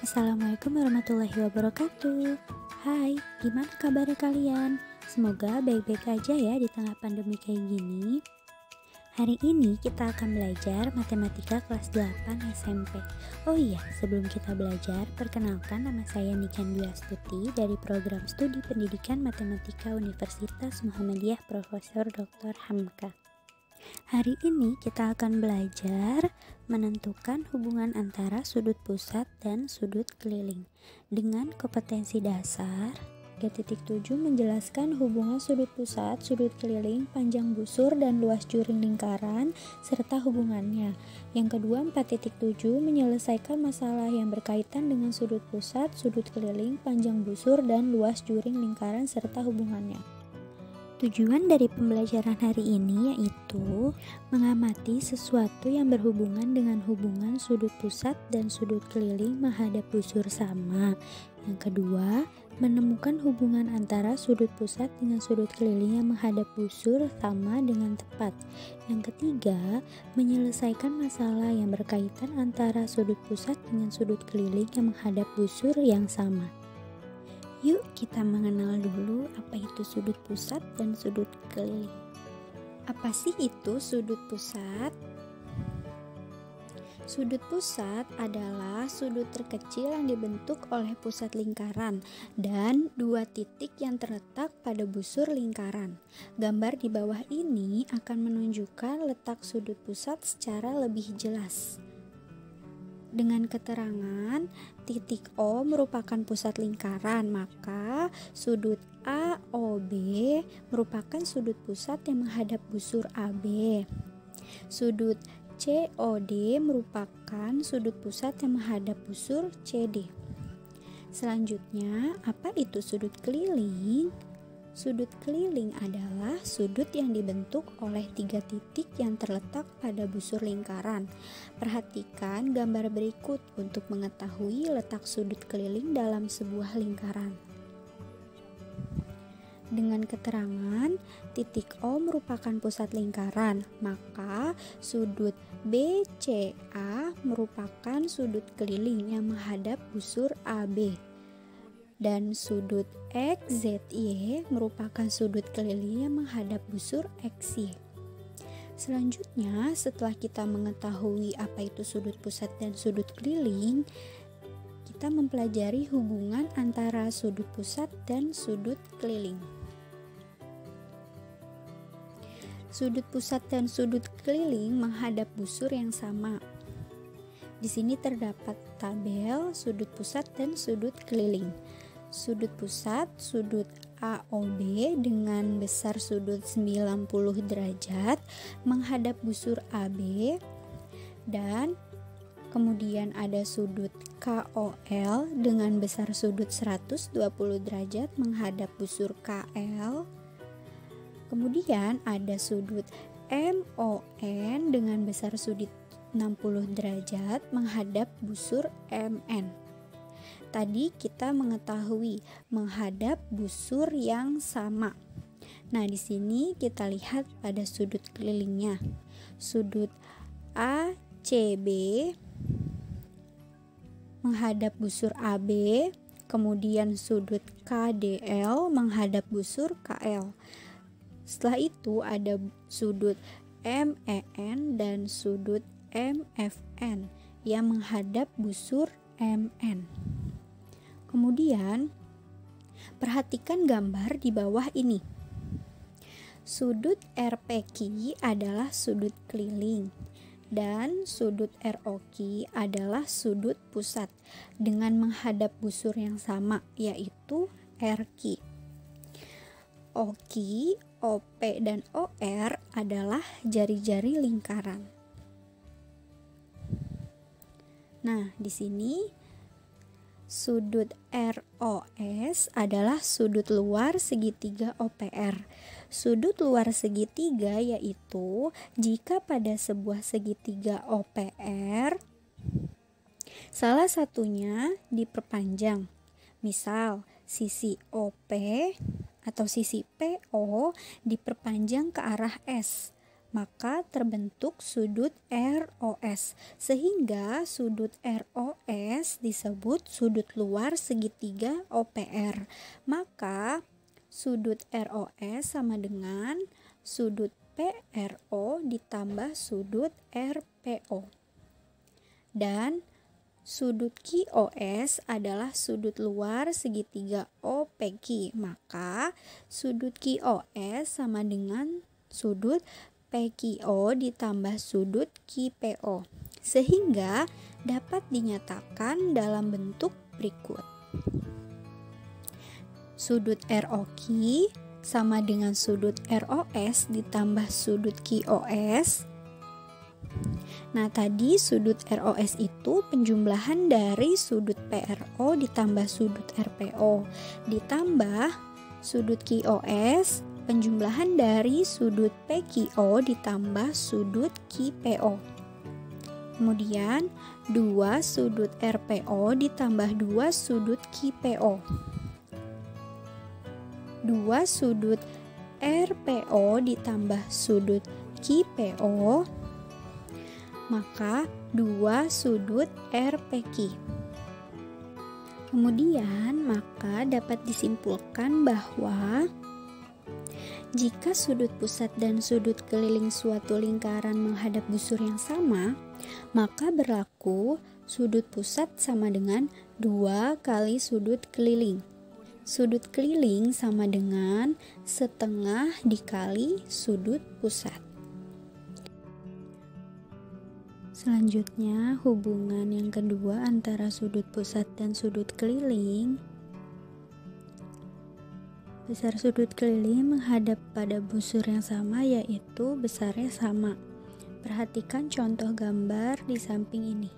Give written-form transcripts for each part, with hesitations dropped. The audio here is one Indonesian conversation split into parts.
Assalamualaikum warahmatullahi wabarakatuh. Hai, gimana kabar kalian? Semoga baik-baik aja ya di tengah pandemi kayak gini. Hari ini kita akan belajar matematika kelas 8 SMP. Oh iya, sebelum kita belajar, perkenalkan nama saya Niken Dwi Astuti dari program studi pendidikan matematika Universitas Muhammadiyah Profesor Dr. Hamka. Hari ini kita akan belajar menentukan hubungan antara sudut pusat dan sudut keliling. Dengan kompetensi dasar, 3.7 menjelaskan hubungan sudut pusat, sudut keliling, panjang busur, dan luas juring lingkaran, serta hubungannya. Yang kedua, 4.7 menyelesaikan masalah yang berkaitan dengan sudut pusat, sudut keliling, panjang busur, dan luas juring lingkaran, serta hubungannya. Tujuan dari pembelajaran hari ini yaitu mengamati sesuatu yang berhubungan dengan hubungan sudut pusat dan sudut keliling menghadap busur sama. Yang kedua, menemukan hubungan antara sudut pusat dengan sudut keliling yang menghadap busur sama dengan tepat. Yang ketiga, menyelesaikan masalah yang berkaitan antara sudut pusat dengan sudut keliling yang menghadap busur yang sama. Yuk kita mengenal dulu apa itu sudut pusat dan sudut keliling. Apa sih itu sudut pusat? Sudut pusat adalah sudut terkecil yang dibentuk oleh pusat lingkaran dan dua titik yang terletak pada busur lingkaran. Gambar di bawah ini akan menunjukkan letak sudut pusat secara lebih jelas. Dengan keterangan titik O merupakan pusat lingkaran, maka sudut AOB merupakan sudut pusat yang menghadap busur AB. Sudut COD merupakan sudut pusat yang menghadap busur CD. Selanjutnya, apa itu sudut keliling? Sudut keliling adalah sudut yang dibentuk oleh tiga titik yang terletak pada busur lingkaran. Perhatikan gambar berikut untuk mengetahui letak sudut keliling dalam sebuah lingkaran. Dengan keterangan titik O merupakan pusat lingkaran, maka sudut BCA merupakan sudut keliling yang menghadap busur AB. Dan sudut XZY merupakan sudut keliling yang menghadap busur XY. Selanjutnya, setelah kita mengetahui apa itu sudut pusat dan sudut keliling, kita mempelajari hubungan antara sudut pusat dan sudut keliling. Sudut pusat dan sudut keliling menghadap busur yang sama. Di sini terdapat tabel sudut pusat dan sudut keliling. Sudut pusat, sudut AOB dengan besar sudut 90 derajat menghadap busur AB, dan kemudian ada sudut KOL dengan besar sudut 120 derajat menghadap busur KL. Kemudian ada sudut MON dengan besar sudut 60 derajat menghadap busur MN. Tadi kita mengetahui menghadap busur yang sama. Nah, di sini kita lihat pada sudut kelilingnya. Sudut ACB menghadap busur AB, kemudian sudut KDL menghadap busur KL. Setelah itu ada sudut MEN dan sudut MFN yang menghadap busur MN. Kemudian, perhatikan gambar di bawah ini. Sudut RPQ adalah sudut keliling dan sudut ROQ adalah sudut pusat dengan menghadap busur yang sama, yaitu RQ. OQ, OP, dan OR adalah jari-jari lingkaran. Nah, di sini sudut ROS adalah sudut luar segitiga OPR. Sudut luar segitiga yaitu jika pada sebuah segitiga OPR salah satunya diperpanjang. Misal, sisi OP atau sisi PO diperpanjang ke arah S, maka terbentuk sudut ROS. Sehingga sudut ROS disebut sudut luar segitiga OPR. Maka sudut ROS sama dengan sudut PRO ditambah sudut RPO. Dan sudut QOS adalah sudut luar segitiga OPQ. Maka sudut QOS sama dengan sudut PQO ditambah sudut QPO, sehingga dapat dinyatakan dalam bentuk berikut. Sudut ROQ sama dengan sudut ROS ditambah sudut QOS. Nah, tadi sudut ROS itu penjumlahan dari sudut PRO ditambah sudut RPO, ditambah sudut QOS penjumlahan dari sudut PQO ditambah sudut QPO. Kemudian 2 sudut RPO ditambah 2 sudut QPO. 2 sudut RPO ditambah sudut QPO, maka 2 sudut RPQ. Kemudian maka dapat disimpulkan bahwa jika sudut pusat dan sudut keliling suatu lingkaran menghadap busur yang sama, maka berlaku sudut pusat sama dengan 2 kali sudut keliling. Sudut keliling sama dengan setengah dikali sudut pusat. Selanjutnya, hubungan yang kedua antara sudut pusat dan sudut keliling. Besar sudut keliling menghadap pada busur yang sama, yaitu besarnya sama. Perhatikan contoh gambar di samping ini.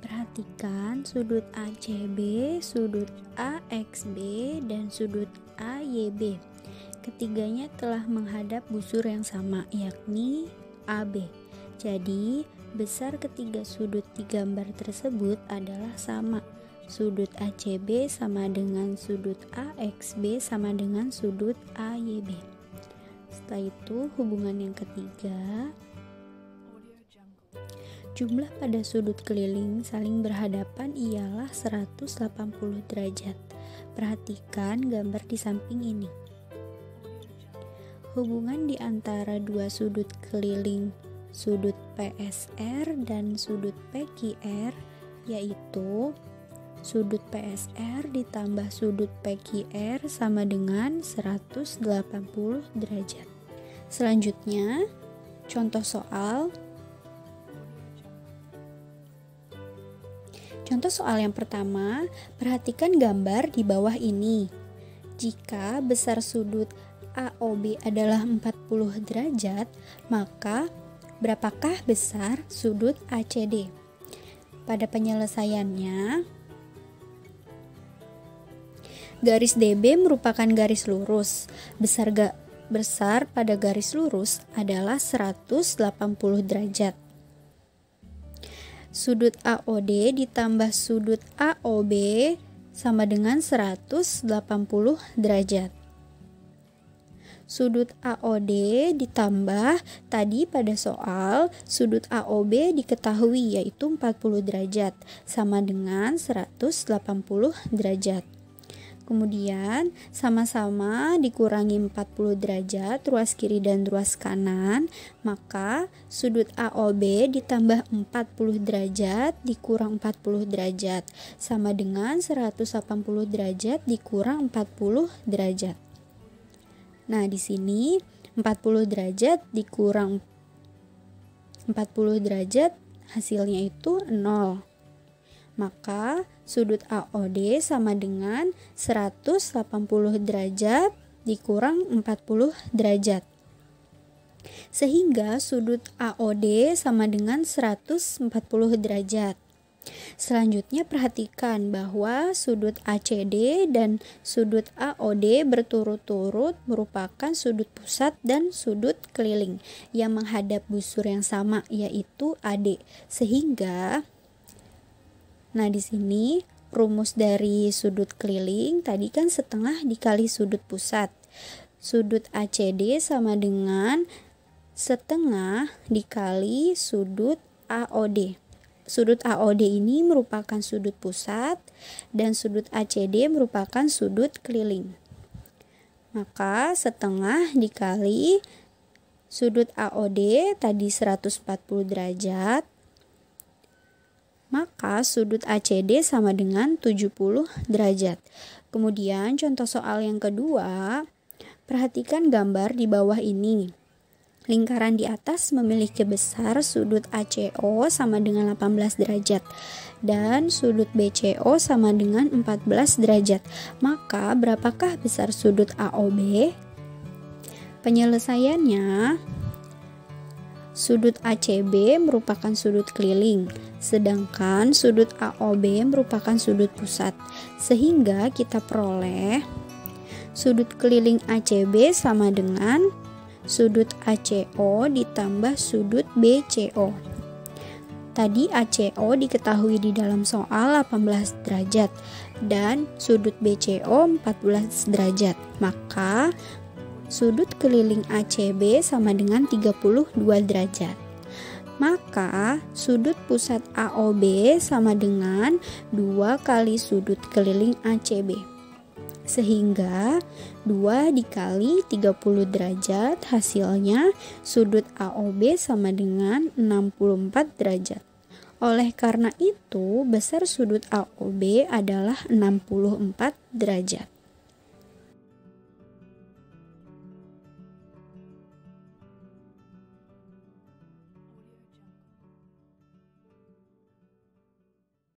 Perhatikan sudut ACB, sudut AXB, dan sudut AYB. Ketiganya telah menghadap busur yang sama, yakni AB. Jadi, besar ketiga sudut di gambar tersebut adalah sama. Sudut ACB sama dengan sudut AXB sama dengan sudut AYB. Setelah itu, hubungan yang ketiga, jumlah pada sudut keliling saling berhadapan ialah 180 derajat. Perhatikan gambar di samping ini. Hubungan di antara dua sudut keliling, sudut PSR dan sudut PQR, yaitu sudut PSR ditambah sudut PQR sama dengan 180 derajat. Selanjutnya, contoh soal. Contoh soal yang pertama, perhatikan gambar di bawah ini. Jika besar sudut AOB adalah 40 derajat, maka berapakah besar sudut ACD? Pada penyelesaiannya, garis DB merupakan garis lurus. Besar pada garis lurus adalah 180 derajat. Sudut AOD ditambah sudut AOB sama dengan 180 derajat. Sudut AOD ditambah tadi pada soal sudut AOB diketahui yaitu 40 derajat sama dengan 180 derajat. Kemudian sama-sama dikurangi 40 derajat ruas kiri dan ruas kanan, maka sudut AOB ditambah 40 derajat dikurang 40 derajat sama dengan 180 derajat dikurang 40 derajat. Nah, di sini 40 derajat dikurang 40 derajat hasilnya itu 0. Maka sudut AOD sama dengan 180 derajat dikurang 40 derajat. Sehingga sudut AOD sama dengan 140 derajat. Selanjutnya perhatikan bahwa sudut ACD dan sudut AOD berturut-turut merupakan sudut pusat dan sudut keliling yang menghadap busur yang sama yaitu AD. Sehingga di sini rumus dari sudut keliling tadi kan setengah dikali sudut pusat. Sudut ACD sama dengan setengah dikali sudut AOD. Sudut AOD ini merupakan sudut pusat dan sudut ACD merupakan sudut keliling. Maka setengah dikali sudut AOD tadi 140 derajat, maka sudut ACD sama dengan 70 derajat. Kemudian contoh soal yang kedua, perhatikan gambar di bawah ini. Lingkaran di atas memiliki besar sudut ACO sama dengan 18 derajat dan sudut BCO sama dengan 14 derajat. Maka berapakah besar sudut AOB? Penyelesaiannya, sudut ACB merupakan sudut keliling, sedangkan sudut AOB merupakan sudut pusat. Sehingga kita peroleh sudut keliling ACB sama dengan sudut ACO ditambah sudut BCO. Tadi ACO diketahui di dalam soal 18 derajat dan sudut BCO 14 derajat. Maka sudut keliling ACB sama dengan 32 derajat. Maka sudut pusat AOB sama dengan 2 kali sudut keliling ACB. Sehingga 2 dikali 30 derajat hasilnya sudut AOB sama dengan 64 derajat. Oleh karena itu besar sudut AOB adalah 64 derajat.